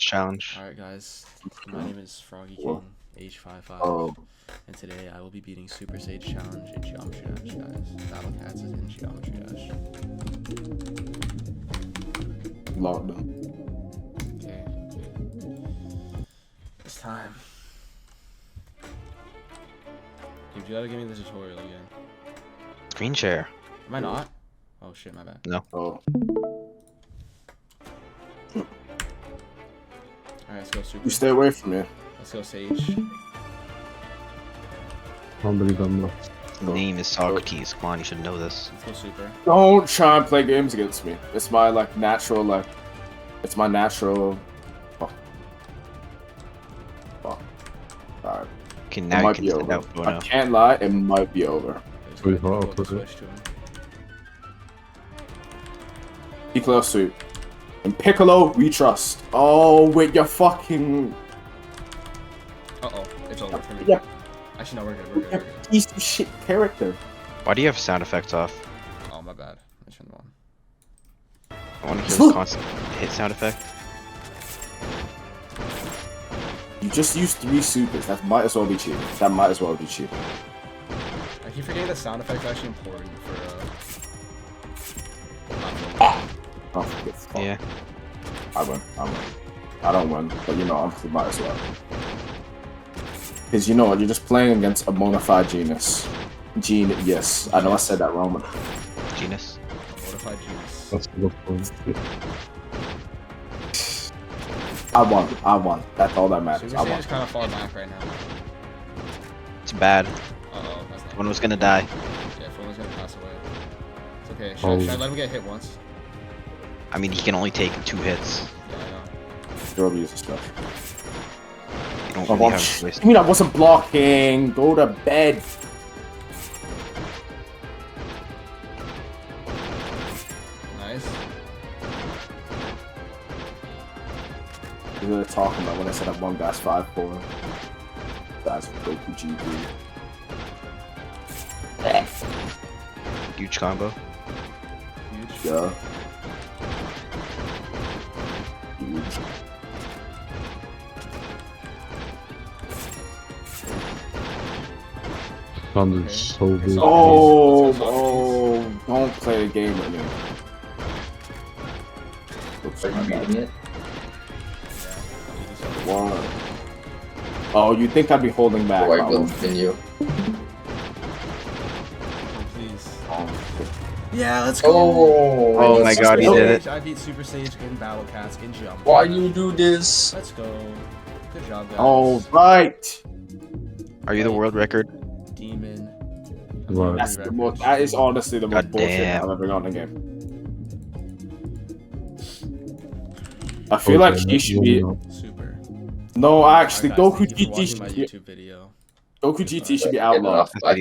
challenge. Alright guys, my name is Froggy Whoa. King, age 55, Oh, and today I will be beating Super Sage Challenge in Geometry Dash, guys. Battle Cats is in Geometry Dash. lockdown. Okay. It's time. Dude, you gotta give me the tutorial again. Screen share. Am I not? Oh shit, my bad. No. Oh, Alright, let's go Super. you stay away from me. Let's go Sage. Can't believe I'm not. His name is Socrates. Come on, you should know this. Let's go Super. Don't try and play games against me. It's my natural it's my natural. Fuck. Alright. Okay, It now you might can be send over. out I photo. can't lie, it might be over. Wait, Go hold on, with put the it. switch to him. Be close suit. And Piccolo, we trust. Oh, wait, you're fucking. Uh-oh, it's over for me. Yeah, Actually, no, we're good, we're good, we're good. piece of shit character. Why do you have sound effects off? Oh, my bad. I turned them on. I want to hear the constant hit sound effect. You just used 3 supers. That might as well be cheap. That might as well be cheap. I keep forgetting that sound effects are actually important for, Oh, fuck. Yeah. I win. I don't win, but you know, I might as well. Because you know what, you're just playing against a bona fide genius. Yes, I know I said that wrong, but Genus. Modified Genius. That's a good point. I won. That's all that matters. Super I Sage won. is kind of far back right now. It's bad. Uh-oh, that's not One was gonna die. Yeah, Frodo's gonna pass away. It's okay. Oh. Should I let him get hit once? I mean, he can only take 2 hits. Yeah, I know. Throw user stuff. You don't Oh, really well, have a choice. I mean, I wasn't blocking. Go to bed. Nice. What were they talking about when I said I won guys 5-4? That's Goku GP. Huge combo. Huge. Yeah. Huge. Thunder Okay. so good. Oh, Let's go, don't play the game with me. Oops, Are my you bad. beating it? Yeah. One. Oh, you think I'd be holding back? Oh, I but I won't. believe in you. Oh, please. Oh, Yeah, let's go. Oh my god, he Super did it. I beat Super Sage in Battle Cats in Geometry. Why you do this? Let's go. Good job, guys. all right. Are you the world record? Demon. Right. That's the most. That is honestly the most God bullshit damn. I've ever gotten in a game. I feel like he should be. Super. No, actually, Alright, guys, Goku thank you for GT watching my should be. YouTube video. Goku GT should be Getting outlawed. off by